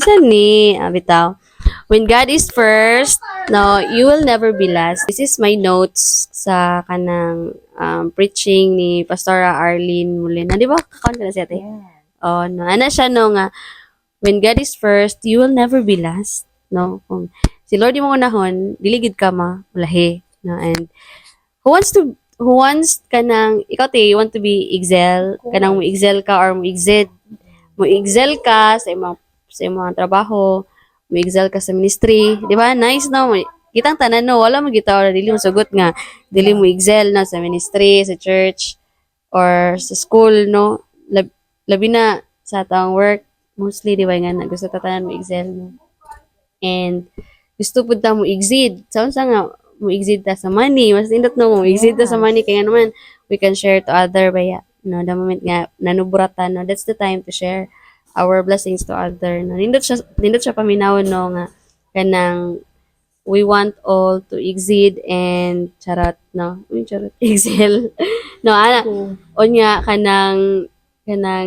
siya ni, bitaw. When God is first, no, you will never be last. This is my notes sa kanang preaching ni Pastora Arlene Molina. Di ba? Kakaunt ka na siya, te? Oh, no. Ano siya, no, nga, when God is first, you will never be last. No? Kung si Lord yung mga unahon, diligid ka ma, ulahi. No? And who wants ka nang, ikaw, te, you want to be excel, ka nang mo excel ka or mo excel ka sa imong trabaho, mo excel ka sa ministry, di ba? Nice, no? Kitang tanan, no? Wala mo kita or dili mo sugot nga, dili mo excel na sa ministry, sa church, or sa school, no? Labi na sa atang work, mostly, di ba nga, gusto tatanan mo excel, no? And, gusto po ta mo exceed. Saan sa nga, mo exceed ta sa money. Mas indot no, mo exceed ta sa money. Kaya naman, we can share to other baya. No, the moment nga, nanuburatan, no, that's the time to share our blessings to other. No, nindot siya paminawon, no, nga, kanang, we want all to exceed and charot, no? Charot, excel. No, on nga, kanang,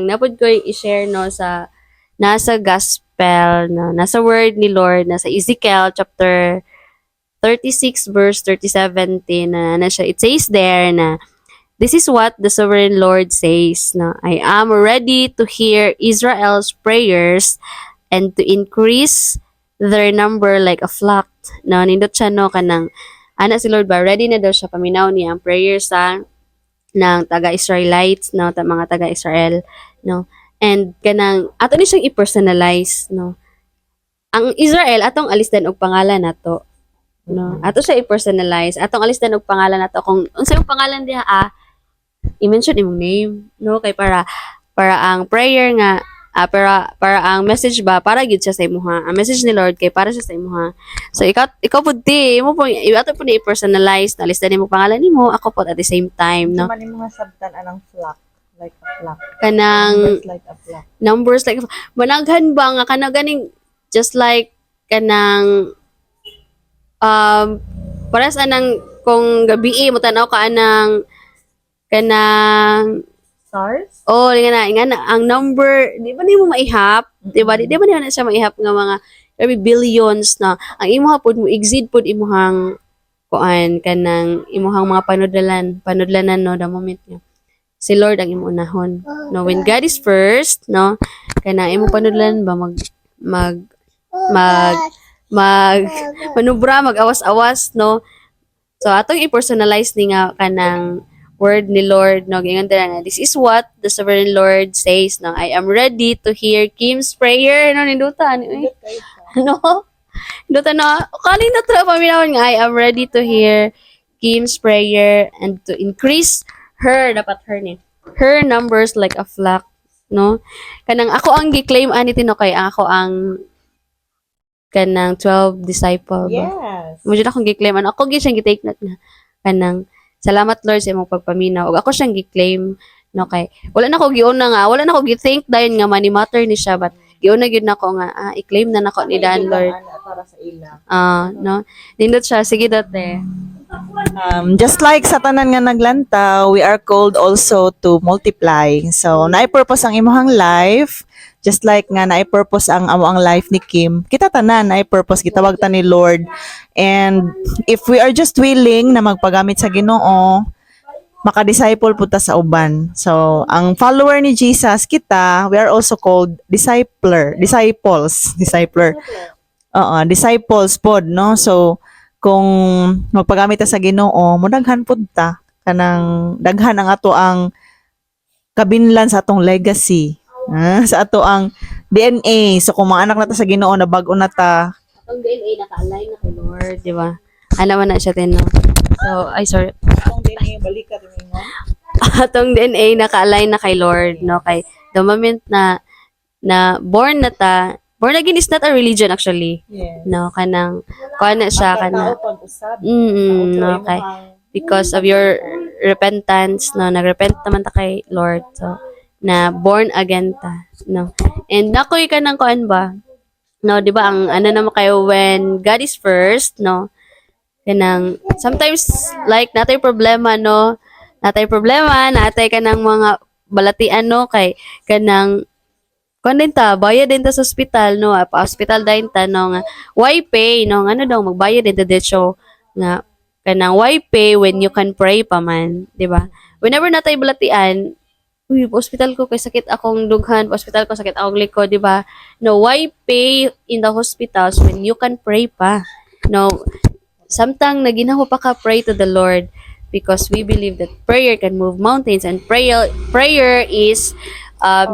napod ko yung i-share, no, nasa gospel, no, nasa word ni Lord, nasa Ezekiel chapter 36 verse 37 na siya. It says there na, this is what the sovereign Lord says, no, I am ready to hear Israel's prayers and to increase their number like a flock. No, nindot siya, no, kanang, si Lord ba, ready na daw siya paminaw niya ang prayers ng taga-Israelites, no, mga taga-Israel, no. And kanang ato ni siyang i-personalize, no. Ang Israel atong alisdan og pangalan nato, no. Ato siya i-personalize, atong alisdan og pangalan nato kung unsa yung pangalan diha i-mention imong name, no, kay para ang prayer nga para ang message ba para gid siya sa imuha. Ang message ni Lord kay para siya sa imuha. So ikaw pud ti imo po ato po ni i-personalize, na alisdan nimo pangalan nimo, ako po at the same time, no. Man imo sabtan anang flock. Like a flock. Kanang numbers like managhan ba nga kana ganing just like kanang paras anang kung gabi mo tanaw ka anang kanang stars? oh nga na ang number di ba nimo maihap, di ba na siya maihap nga mga maybe billions na ang imuha pud mo exceed pud imuhang kuan kanang imuhang mga panudlanan, no, the moment nga si Lord ang imo unahon, no, when God is first, no, kana imo panudlan ba mag manubra, mag-awas-awas, no. So atong i-personalize ni nga kanang word ni Lord, no, gingon na this is what the sovereign Lord says, no, I am ready to hear Kim's prayer, no, nindutan no, nindutan, no, kaling na tra paminawon nga I am ready to hear Kim's prayer and to increase her numbers like a flock, no. Kanang ako ang gi-claim ani tino kay ako ang kanang 12 disciple ba. Yes. Mo jud akong gi-claim ako siyang gi-take note na kanang salamat Lord sa imong pagpaminaw ug ako siyang gi-claim, no, kay wala na ko gi-think dayon nga money matter ni siya, but giuna gyud nako nga i-claim na nako ni Dan Lord para sa ila. no, nindot siya sige dati. Just like sa tanan nga naglantaw, we are called also to multiply. So, naay-purpose ang imuhang life, just like nga naay-purpose ang amo ang life ni Kim. Kita tanan naay-purpose, gitawag ta ni Lord. And if we are just willing na magpagamit sa Ginoo, maka-disciple po ta sa uban. So, ang follower ni Jesus kita, we are also called disciples. Disciples pod, no? So, kung magpagamit ta sa Ginoo, modaghan pud ta kanang daghan ang ato ang kabinlan sa atong legacy, sa ato ang DNA. So kung mga anak na ta sa Ginoo na bag-o na ta, Atong DNA naka-align na kay Lord, di ba? Alam na siya tin, no? So, sorry. atong DNA balikat mo. Atong DNA naka-align na kay Lord, no? Kay the moment na born again is not a religion actually. Yes. No, kanang kuan na siya kana. No, kay because of your repentance, no, nagrepent naman ta kay Lord. So, na born again ta, no. And nakoy kanang kuan ba? No, 'di ba ang ano naman kayo when God is first, no? Kanang sometimes like natay problema, no. Natay kanang mga balatian, no, kay kanang Kung din ta, bayad din ta sa ospital, no? Pa-hospital din ta, no? Nga, why pay, no? Ano daw, magbayad din ta dito, nga, kanang why pay when you can pray pa man, di ba? Whenever natay balatian, uy, pa-hospital ko, kay sakit akong dughan, pa-hospital ko, sakit akong likod, di ba? No, why pay in the hospitals when you can pray pa? No, samtang naginaho pa ka, pray to the Lord because we believe that prayer can move mountains and prayer is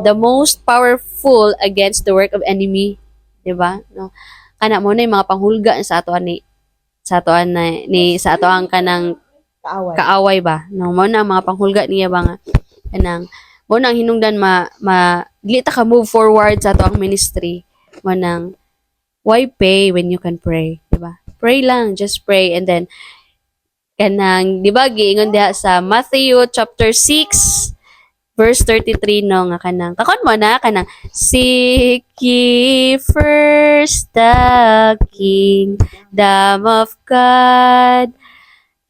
the most powerful against the work of enemy, 'di ba? No. Kana mo na yung mga panghulga sa ato ani sa ato sa ato ang kanang Kaaway. kaaway ba. No, mo na ang mga panghulga niya ba nga kanang mo na ang hinungdan dili ta ka move forward sa ato ang ministry. Mo nang why pay when you can pray, 'di ba? Pray lang, just pray and then kanang di ba giingon diha sa Matthew chapter 6 verse 33 no nga kanang kakon mo na kanang seek ye first the kingdom of God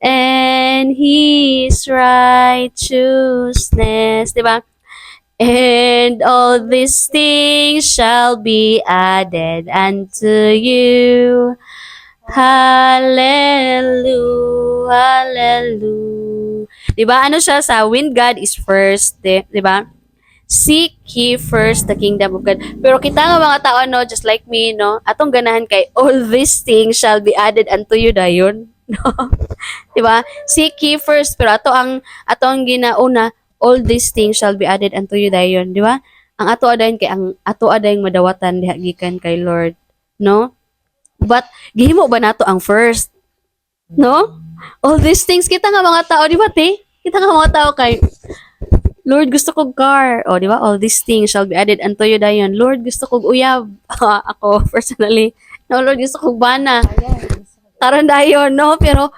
and his righteousness, di ba? And all these things shall be added unto you. Hallelujah, hallelujah. 'Di ba? Ano siya sa when God is first, 'di ba? Seek ye first the kingdom of God. Pero kita nga mga tao no, just like me no, atong ganahan kay all these things shall be added unto you dayon. No. 'Di ba? Seek ye first pero ato ang ginauna, all these things shall be added unto you dayon, 'di ba? Ang ato adayon kay ang ato adayong madawatan diha gikan kay Lord, no? But gihimo ba nato ang first? No? All these things kita nga mga tao, di ba, te? Kita nga mga tao kay Lord, gusto kog car. O, di ba? All these things shall be added unto you dayon. Lord, gusto kog uyab. Ako, personally. No, Lord, gusto kog bana. Karon dayon, no? Pero,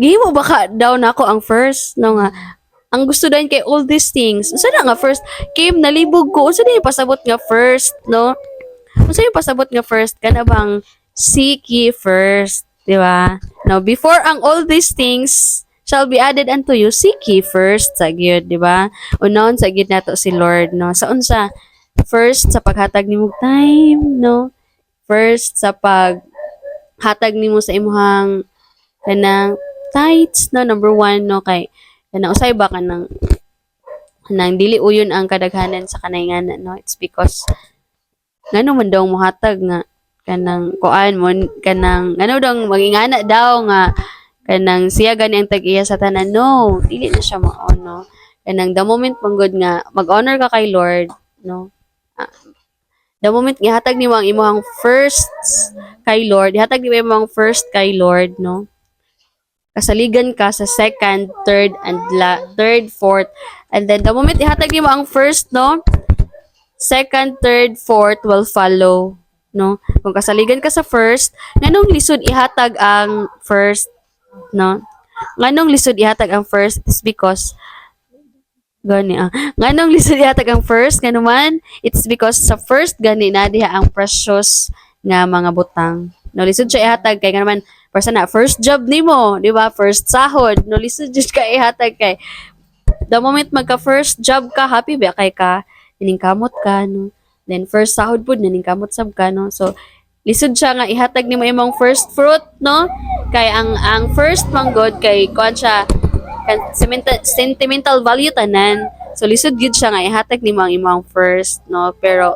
gihimo ba ka daw na ako ang first? No nga. Ang gusto dayon kay all these things. Unsa na nga first? Kim, nalibog ko. Unsa na yung pasabot nga first? No? Unsa yung pasabot nga first? Kana bang seek ye first? Di ba? Now, before ang all these things shall be added unto you, seek ye first sa gyud, di ba? Unahon sa gyud nato si Lord, no? Sa unsa? First sa paghatag nimo time, no? First sa paghatag nimo sa imuhang kanang tithes, no? Number 1, no? Kay kanang usay ba kanang dili uyon ang kadaghanan sa kanayngan, no? It's because ngano man daw mohatag nga kanang kuan mo kanang ngano daw magingana daw nga kanang siya gani ang tag-iya sa tanan, no, dili na siya mao, no? Kanang the moment manggod nga mag-honor ka kay Lord, no, the moment nga hatag nimo ang imong first kay Lord, hatag nimo ang first kay Lord, no, kasaligan ka sa second, third, fourth, and then the moment ihatag nimo ang first, no, second, third, fourth will follow, no? Kung kasaligan ka sa first, nganong lisod ihatag ang first, no? Nganong lisod ihatag ang first is because nganong lisod ihatag ang first nganuman it's because sa first gani na diha ang precious nga mga butang. No, lisod siya ihatag kay nganuman person na first job nimo, di ba? First sahod, no, lisod jud ka ihatag kay the moment magka first job ka, happy ba kay ka naningkamot ka, no? Then, first sahod po, naningkamot sab ka, no? So, lisod siya nga, ihatag ni mo imong first fruit, no? Kay, ang first manggod, kay, kuan siya, sentimental value tanan. So, lisod gid siya nga, ihatag ni mo ang imong first, no? Pero,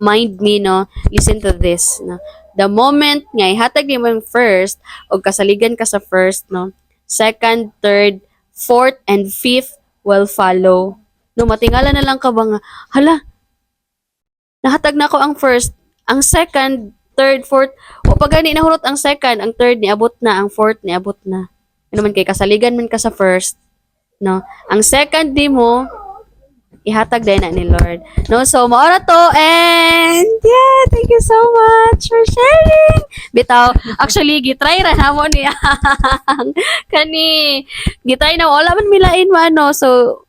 mind me, no? Listen to this, no? The moment nga, ihatag ni mo yung first, o kasaligan ka sa first, no? Second, third, fourth, and fifth will follow. No, matingala na lang ka ba nga, hala, nahatag na ako ang first, ang second, third, fourth, o pag gani nahurot ang second, ang third niabot na, ang fourth niabot na. Ano man kay kasaligan man ka sa first, no? Ang second di mo, ihatag din na ni Lord. No, so maora to, and yeah, thank you so much for sharing. Bitaw, actually, gitry ra na mo niya. Gitry na, wala man milain mo, ano, so,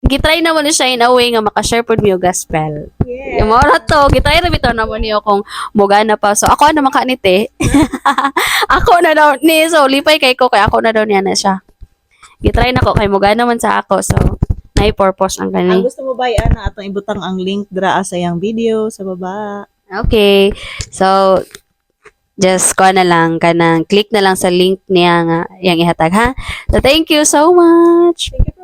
gitry na mo ni siya in a way nga makashare pod mi og gospel. Yeah. Yung mga to, gitry na bitaw na mo niyo kung mugana pa. So ako na makanite. Ako na daw ni so lipay kay ko kay ako na daw niya na siya. Gitry na ko kay mugana man sa ako. So na purpose ang Ang kani. gusto mo ba ana atong ibutang ang link dra sa yang video sa baba. Okay. So, just ko na lang, kanang click na lang sa link niya nga, yang ihatag ha. So, thank you so much. Thank you